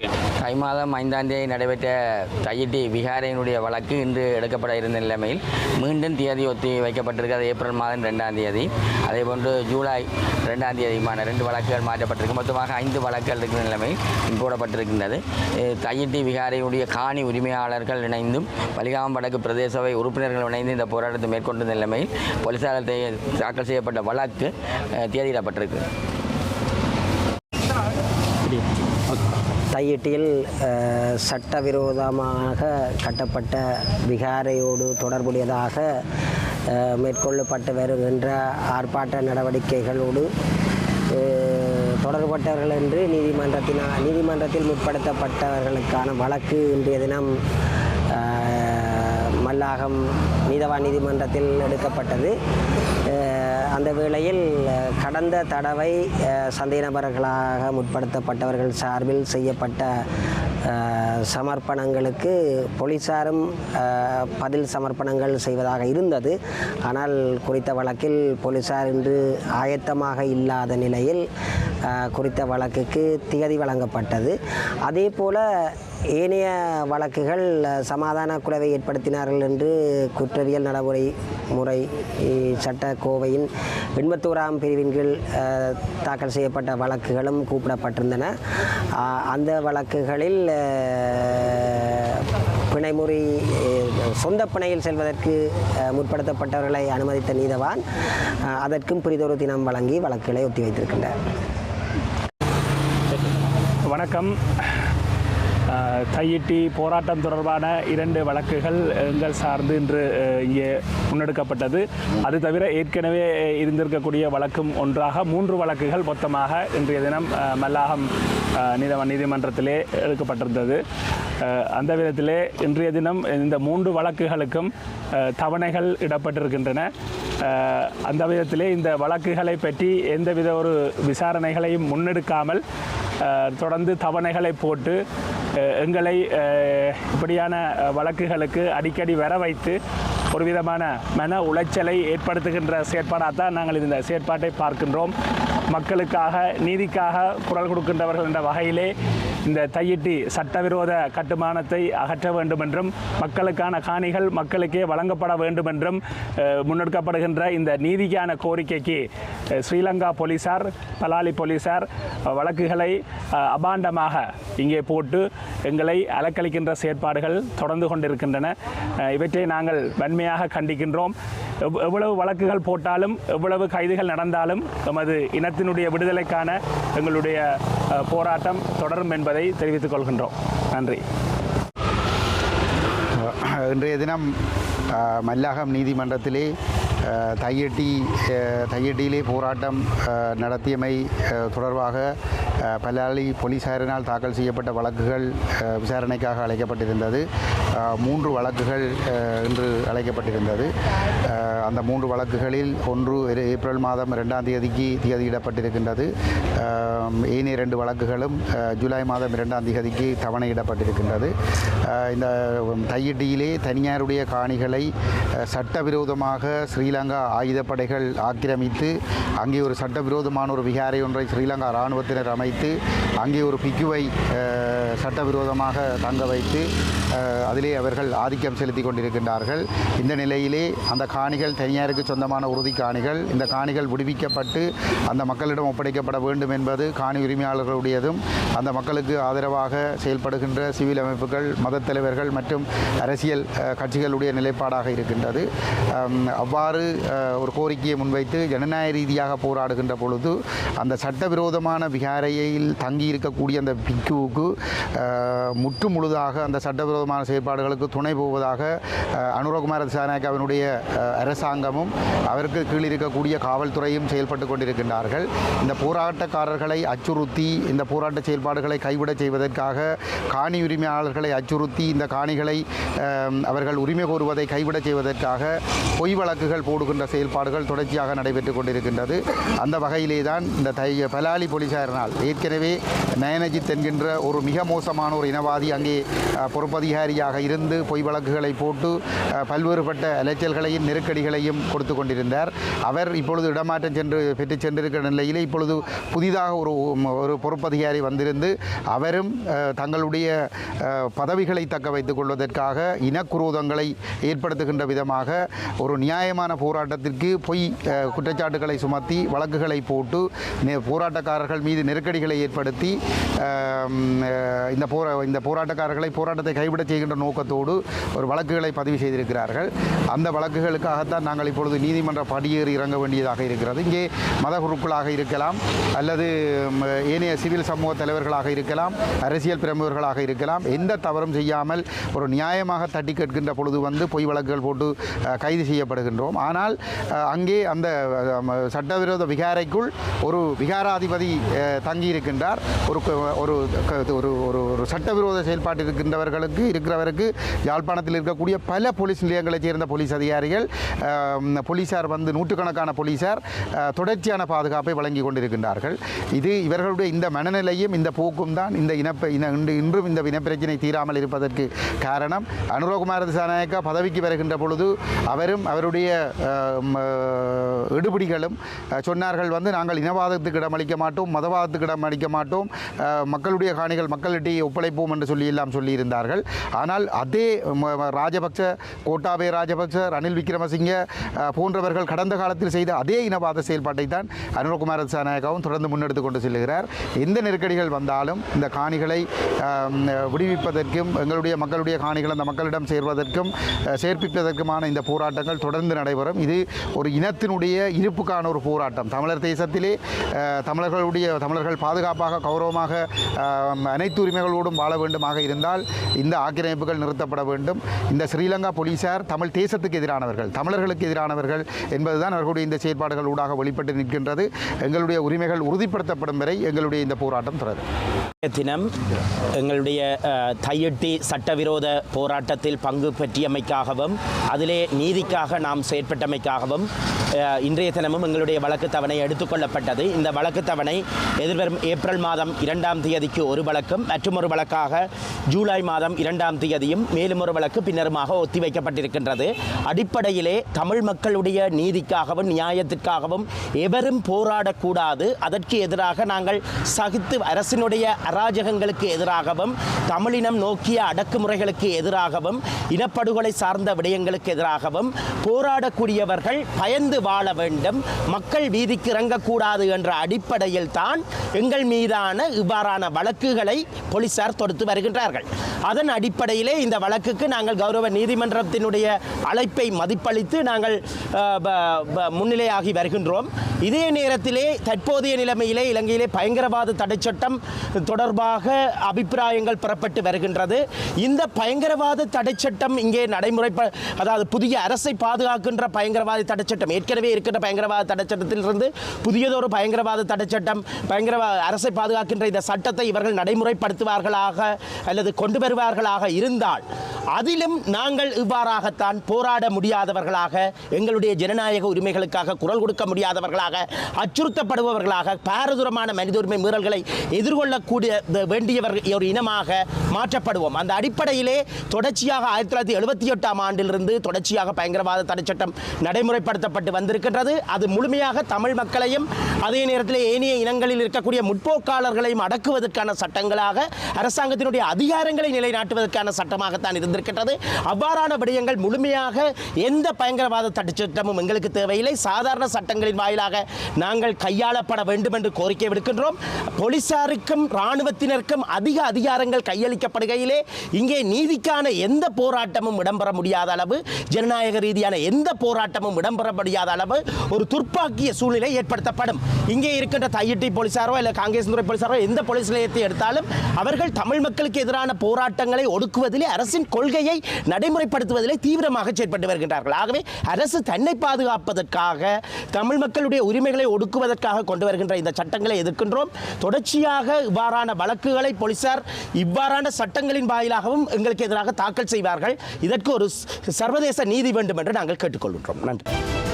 தை மாதம் 5ஆம் தேதி நடைபெற்ற தையிட்டி விகாரையினுடைய வழக்கு இன்று எடுக்கப்பட இருந்த நிலைமையில் மீண்டும் தேதி ஒத்தி வைக்கப்பட்டிருக்கிறது. ஏப்ரல் மாதம் 2ஆம் தேதி, அதேபோன்று ஜூலை 2ஆம் தேதியுமான 2 வழக்குகள் மாற்றப்பட்டிருக்கு. மொத்தமாக 5 வழக்குகள் இருக்கிற நிலைமையில் போடப்பட்டிருக்கின்றது. தையிட்டி விகாரையினுடைய காணி உரிமையாளர்கள் இணைந்தும் வலிகாமம் வடக்கு பிரதேச சபை உறுப்பினர்கள் இணைந்து இந்த போராட்டத்தை மேற்கொண்ட நிலைமையில் போலீசாரால் தாக்கல் செய்யப்பட்ட வழக்கு தேதியிடப்பட்டிருக்கு. தையிட்டியில் சட்டவிரோதமாக கட்டப்பட்ட விகாரையோடு தொடர்புடையதாக மேற்கொள்ளப்பட்டு வருகின்ற ஆர்ப்பாட்ட நடவடிக்கைகளோடு தொடர்பட்டவர்கள் என்று நீதிமன்றத்தில் முற்படுத்தப்பட்டவர்களுக்கான வழக்கு இன்றைய தினம் மல்லாகம் நீதவான் நீதிமன்றத்தில் எடுக்கப்பட்டது. அந்த வேளையில் கடந்த தடவை சந்தேக நபர்களாக முற்படுத்தப்பட்டவர்கள் சார்பில் செய்யப்பட்ட சமர்ப்பணங்களுக்கு போலீசாரும் பதில் சமர்ப்பணங்கள் செய்வதாக இருந்தது. ஆனால் குறித்த வழக்கில் போலீசார் இன்று ஆயத்தமாக இல்லாத நிலையில் குறித்த வழக்குக்கு திகதி வழங்கப்பட்டது. அதே போல ஏனைய வழக்குகள் சமாதான குலைவை ஏற்படுத்தினார்கள் என்று குற்றவியல் நடைமுறை சட்ட கோவையின் 81ஆம் பிரிவின் கீழ் தாக்கல் செய்யப்பட்ட வழக்குகளும் கூப்பிடப்பட்டிருந்தன. அந்த வழக்குகளில் பிணைமுறை சொந்த பிணையில் செல்வதற்கு முற்படுத்தப்பட்டவர்களை அனுமதித்த நீதவான் அதற்கும் பிரிதொரு தினம் வழங்கி வழக்குகளை ஒத்தி வைத்திருக்கின்றார். வணக்கம். தையிட்டி போராட்டம் தொடர்பான 2 வழக்குகள் எங்கள் சார்ந்து இன்று இங்கே முன்னெடுக்கப்பட்டது. அது தவிர ஏற்கனவே இருந்திருக்கக்கூடிய வழக்கும் ஒன்றாக 3 வழக்குகள் மொத்தமாக இன்றைய தினம் மல்லாகம் நீதிமன்றத்திலே எடுக்கப்பட்டிருந்தது. அந்த விதத்திலே இன்றைய தினம் இந்த 3 வழக்குகளுக்கும் தவணைகள் இடப்பட்டிருக்கின்றன. அந்த விதத்திலே இந்த வழக்குகளை பற்றி எந்தவித ஒரு விசாரணைகளையும் முன்னெடுக்காமல் தொடர்ந்து தவணைகளை போட்டு எங்களை இப்படியான வழக்குகளுக்கு அடிக்கடி வர வைத்து ஒரு விதமான மன உளைச்சலை ஏற்படுத்துகின்ற செயற்பாடாக தான் நாங்கள் இந்த செயற்பாட்டை பார்க்கின்றோம். மக்களுக்காக நீதிக்காக குரல் கொடுக்கின்றவர்கள் என்ற வகையிலே இந்த தையிட்டி சட்டவிரோத கட்டுமானத்தை அகற்ற வேண்டும் என்றும் மக்களுக்கான காணிகள் மக்களுக்கே வழங்கப்பட வேண்டும் என்றும் முன்னெடுக்கப்படுகின்ற இந்த நீதிக்கான கோரிக்கைக்கு ஸ்ரீலங்கா போலீசார் பலாலி போலீசார் வழக்குகளை அபாண்டமாக இங்கே போட்டு எங்களை அலக்களிக்கின்ற செயற்பாடுகள் தொடர்ந்து கொண்டிருக்கின்றன. இவற்றை நாங்கள் வன்மையாக கண்டிக்கின்றோம். எவ்வளவு வழக்குகள் போட்டாலும் எவ்வளவு கைதுகள் நடந்தாலும் எமது இனத்தினுடைய விடுதலைக்கான எங்களுடைய போராட்டம் தொடரும் என்பதை தெரிவித்துக் கொள்கின்றோம். நன்றி. இன்றைய தினம் மல்லாகம் நீதிமன்றத்திலே தையிட்டியிலே போராட்டம் நடத்தியமை தொடர்பாக பலாலி போலீசாரினால் தாக்கல் செய்யப்பட்ட வழக்குகள் விசாரணைக்காக அழைக்கப்பட்டிருந்தது. 3 வழக்குகள் இன்று அழைக்கப்பட்டிருந்தது. அந்த 3 வழக்குகளில் ஒன்று ஏப்ரல் மாதம் 2ஆம் தேதிக்கு திகதியிடப்பட்டிருக்கின்றது. ஏனைய 2 வழக்குகளும் ஜூலை மாதம் 2ஆம் தேதிக்கு தவணையிடப்பட்டிருக்கின்றது. இந்த தையிட்டியிலே தனியாருடைய காணிகளை சட்டவிரோதமாக ஸ்ரீலங்கா ஆயுதப்படைகள் ஆக்கிரமித்து அங்கே ஒரு சட்டவிரோதமான ஒரு விகாரை ஒன்றை ஸ்ரீலங்கா இராணுவத்தினர் அமைத்து அங்கே ஒரு பிக்குவை சட்டவிரோதமாக தங்க வைத்து அதிலே அவர்கள் ஆதிக்கம் செலுத்தி கொண்டிருக்கின்றார்கள். இந்த நிலையிலே அந்த காணிகள் தனியாருக்கு சொந்தமான உறுதி காணிகள். இந்த காணிகள் விடுவிக்கப்பட்டு அந்த மக்களிடம் ஒப்படைக்கப்பட வேண்டும் என்பது காணி உரிமையாளர்களுடையதும் அந்த மக்களுக்கு ஆதரவாக செயல்படுகின்ற சிவில் அமைப்புகள், மதத் தலைவர்கள் மற்றும் அரசியல் கட்சிகளுடைய நிலைப்பாடாக இருக்கின்றது. அவ்வாறு ஒரு கோரிக்கையை முன்வைத்து ஜனநாயக ரீதியாக போராடுகின்ற பொழுது அந்த சட்டவிரோதமான விகாரையில் தங்கியிருக்கக்கூடிய அந்த பிக்குவுக்கு முற்று முழுதாக அந்த சட்டவிரோதமான செயற்பாடுகளுக்கு துணை போவதாக அனுரகுமார திசாநாயக்கவினுடைய அரசாங்கமும் அவருக்கு கீழ் இருக்கக்கூடிய காவல்துறையும் செயல்பட்டு கொண்டிருக்கின்றார்கள். இந்த போராட்டக்காரர்களை அச்சுறுத்தி இந்த போராட்ட செயல்பாடுகளை கைவிட செய்வதற்காக காணி உரிமையாளர்களை அச்சுறுத்தி இந்த காணிகளை அவர்கள் உரிமை கோருவதை கைவிட செய்வதற்காக பொய் வழக்குகள் போடுகின்ற செயல்பாடுகள் தொடர்ச்சியாக நடைபெற்று கொண்டிருக்கின்றது. அந்த வகையிலே தான் இந்த பலாலி போலீசாரினால் ஏற்கனவே நயனஜித் என்கின்ற ஒரு மிக மோசமான ஒரு இனவாதி அங்கே பொறுப்பதிகாரியாக இருந்து பொய் வழக்குகளை போட்டு பல்வேறுபட்ட அலைச்சல்களையும் நெருக்கடிகளையும் கொடுத்து கொண்டிருந்தார். அவர் இப்பொழுது இடமாற்றம் பெற்று சென்றிருக்கிற நிலையிலே இப்பொழுது புதிதாக ஒரு பொறுப்பதிகாரி வந்திருந்து அவரும் தங்களுடைய பதவிகளை தக்க வைத்துக் கொள்வதற்காக இனக்குரோதங்களை ஏற்படுத்துகின்ற விதமாக ஒரு நியாயமான போராட்டத்திற்கு பொய் குற்றச்சாட்டுகளை சுமத்தி வழக்குகளை போட்டு போராட்டக்காரர்கள் மீது நெருக்கடிகளை ஏற்படுத்தி இந்த போராட்டக்காரர்களை போராட்டத்தை கைவிட செய்கின்ற நோக்கத்தோடு ஒரு வழக்குகளை பதிவு செய்திருக்கிறார்கள். அந்த வழக்குகளுக்காகத்தான் நாங்கள் இப்பொழுது நீதிமன்ற படியேறி இறங்க வேண்டியதாக இருக்கிறது. இங்கே மத குருக்களாக இருக்கலாம், அல்லது ஏனைய சிவில் சமூக தலைவர்களாக இருக்கலாம், அரசியல் பிரமுகர்களாக இருக்கலாம், எந்த தவறும் செய்யாமல் ஒரு நியாயமாக தட்டி கேட்கின்ற பொழுது வந்து பொய் வழக்குகள் போட்டு கைது செய்யப்படுகின்றோம். ஆனால் அங்கே அந்த சட்டவிரோத விகாரைக்குள் ஒரு விகாராதிபதி தங்கியிருக்கின்றார். ஒரு சட்டவிரோத செயல்பாட்டில் இருக்கிறவருக்கு யாழ்ப்பாணத்தில் இருக்கக்கூடிய பல போலீஸ் நிலையங்களைச் சேர்ந்த போலீஸ் அதிகாரிகள், போலீசார் வந்து நூற்றுக்கணக்கான போலீசார் தொடர்ச்சியான பாதுகாப்பை வழங்கி கொண்டிருக்கின்றார்கள். இது இவர்களுடைய இந்த மனநிலையும் இந்த போக்கும் தான் இன்றும் இந்த இனப்பிரச்சினை தீராமல் இருப்பதற்கு காரணம். அனுரகுமார திசாநாயக்கா பதவிக்கு வருகின்ற பொழுது அவரும் அவருடைய எடுபிடிகளும் சொன்னார்கள் வந்து நாங்கள் இனவாதத்துக்கு இடமளிக்க மாட்டோம், மதவாதத்துக்கு இடமளிக்க மாட்டோம், மக்களுடைய காணிகள் மக்களிடையே ஒப்படைப்போம் என்று எல்லாம் சொல்லியிருந்தார்கள். ஆனால் அதே ராஜபக்ச, கோட்டாபய ராஜபக்ச, ரணில் விக்ரமசிங்க போன்றவர்கள் கடந்த காலத்தில் செய்த அதே இனவாத செயல்பாட்டை தான் அனுரகுமார திசாநாயக்காவும் தொடர்ந்து முன்னெடுத்து கொண்டு செல்கிறார். எந்த நெருக்கடிகள் வந்தாலும் இந்த காணிகளை விடுவிப்பதற்கும் எங்களுடைய மக்களுடைய காணிகள் அந்த மக்களிடம் சேர்ப்பிப்பதற்குமான இந்த போராட்டங்கள் தொடர்ந்து நடைபெறும். இது ஒரு இனத்தினுடைய இருப்புக்கான ஒரு போராட்டம். தமிழர் தேசத்திலே தமிழர்கள் பாதுகாப்பாக கௌரவமாக அனைத்து உரிமைகளோடும் வாழ வேண்டுமாக இருந்தால் இந்த ஆக்கிரமிப்புகள் நிறுத்தப்பட வேண்டும். இந்த ஸ்ரீலங்கா போலீசார் தமிழ் தேசத்துக்கு எதிரானவர்கள், தமிழர்களுக்கு எதிரானவர்கள் என்பதுதான் அவர்களுடைய இந்த செயற்பாடுகள் ஊடாக வெளிப்பட்டு நிற்கின்றது. எங்களுடைய உரிமைகள் உறுதிப்படுத்தப்படும் வரை எங்களுடைய இந்த போராட்டம் தொடரும். தினம் எங்களுடைய தையிட்டி சட்டவிரோத போராட்டத்தில் பங்கு பெற்றியமைக்காகவும் அதிலே நீதிக்காக நாம் செயற்பட்டமைக்காகவும் இன்றைய தினமும் எங்களுடைய வழக்கு தவணை எடுத்துக்கொள்ளப்பட்டது. இந்த வழக்கு தவணை எதிர்வரும் ஏப்ரல் மாதம் 2ஆம் தேதிக்கு ஒரு வழக்கும் மற்றும் ஒரு வழக்காக ஜூலை மாதம் 2ஆம் தேதியும் மேலும் ஒரு வழக்கு பின்னருமாக ஒத்திவைக்கப்பட்டிருக்கின்றது. அடிப்படையிலே தமிழ் மக்களுடைய நீதிக்காகவும் நியாயத்திற்காகவும் எவரும் போராடக்கூடாது. அதற்கு எதிராக நாங்கள் சகித்து அரசினுடைய அராஜகங்களுக்கு எதிராகவும் தமிழினம் நோக்கிய அடக்குமுறைகளுக்கு எதிராகவும் இனப்படுகொலை சார்ந்த விடயங்களுக்கு எதிராகவும் போராடக்கூடியவர்கள் பயந்து வாழ வேண்டும், மக்கள் வீதிக்கு இறங்கக்கூடாது என்ற அடிப்படையில் தான் எங்கள் மீதான இவ்வாறான வழக்குகளை போலீசார் தொடுத்து வருகின்றார்கள். அதன் அடிப்படையிலே இந்த வழக்குக்கு நாங்கள் கௌரவ நீதிமன்றத்தினுடைய அழைப்பை மதிப்பளித்து நாங்கள் முன்னிலையாகி வருகின்றோம். இதே நேரத்திலே தற்போதைய நிலைமையிலே இலங்கையிலே பயங்கரவாத தடைச்சட்டம் தொடர்பாக அபிப்பிராயங்கள் பெறப்பட்டு வருகின்றது. இந்த பயங்கரவாத தடைச்சட்டம் இங்கே அதாவது புதிய அரசை பாதுகாக்கின்ற பயங்கரவாத தடைச்சட்டம், ஏற்கனவே இருக்கின்ற பயங்கரவாத தடைச்சட்டத்திலிருந்து புதியதொரு பயங்கரவாத தடைச்சட்டம், அரசை பாதுகாக்கின்ற இந்த சட்டத்தை இவர்கள் நடைமுறைப்படுத்துவார்களாக அல்லது கொண்டு வருவார்களாக இருந்தால் அதிலும் நாங்கள் இவ்வாறாகத்தான் போராட முடியாதவர்களாக, எங்களுடைய ஜனநாயக உரிமைகளுக்காக குரல் கொடுக்க முடியாதவர்களாக, அச்சுறுத்தப்படுபவர்களாக, பாரதூரமான மனித உரிமை மீறல்களை எதிர்கொள்ளக்கூடிய வேண்டியவர்கள் ஒரு இனமாக மாற்றப்படுவோம். அந்த அடிப்படையிலே தொடர்ச்சியாக 1978ஆம் ஆண்டிலிருந்து தொடர்ச்சியாக பயங்கரவாத தடைச்சட்டம் நடைமுறைப்படுத்தப்பட்டு வந்திருக்கின்றது. அது முழுமையாக தமிழ் மக்களையும் அதே நேரத்தில் ஏனைய இனங்களில் இருக்கக்கூடிய முற்போக்காளர்களையும் அடக்குவதற்கான சட்டங்களாக, அரசாங்கத்தினுடைய அதிகாரங்களை நிலைநாட்டுவதற்கான சட்டமாகத்தான் இருந்திருக்கின்றது. அவ்வாறான விடயங்கள் முழுமையாக எந்த பயங்கரவாத தடைச்சட்டமும் எங்களுக்கு தேவையில்லை. சாதாரண சட்டங்களின் வாயிலாக நாங்கள் கையாளப்பட வேண்டும் என்று கோரிக்கை விடுக்கின்றோம். போலீசாருக்கும் இராணுவத்தினருக்கும் அதிக அதிகாரங்கள் கையளிக்கப்படுகையிலே இங்கே நீதிக்கான எந்த போராட்டமும் இடம்பெற முடியாத அளவு, ஜனநாயக ரீதியான எந்த போராட்டமும் இடம்பெற முடியாத அளவு ஒரு துர்ப்பாக்கிய சூழ்நிலை ஏற்படுத்தப்படும். இங்கே இருக்கின்ற தையிட்டி போலீசாரோ இல்லை காங்கிரஸ் துறை போலீசாரோ எந்த போலீஸ் நிலையத்தை எடுத்தாலும் அவர்கள் தமிழ் மக்களுக்கு எதிரான போராட்டங்களை ஒடுக்குவதிலே, அரசின் கொள்கையை நடைமுறைப்படுத்துவதிலே தீவிரமாக செயற்பட்டு வருகின்றார்கள். ஆகவே அரசு தன்னை பாதுகாப்பதற்காக, தமிழ் மக்களுடைய உரிமைகளை ஒடுக்குவதற்காக கொண்டு வருகின்ற இந்த சட்டங்களை எதிர்க்கின்றோம். தொடர்ச்சியாக இவ்வாறான வழக்குகளை போலீசார் இவ்வாறான சட்டங்களின் வாயிலாகவும் எங்களுக்கு எதிராக தாக்கல் செய்வார்கள். இதற்கு ஒரு சர்வதேச நீதி வேண்டும் என்று நாங்கள் கேட்டுக்கொள்கின்றோம். நன்றி.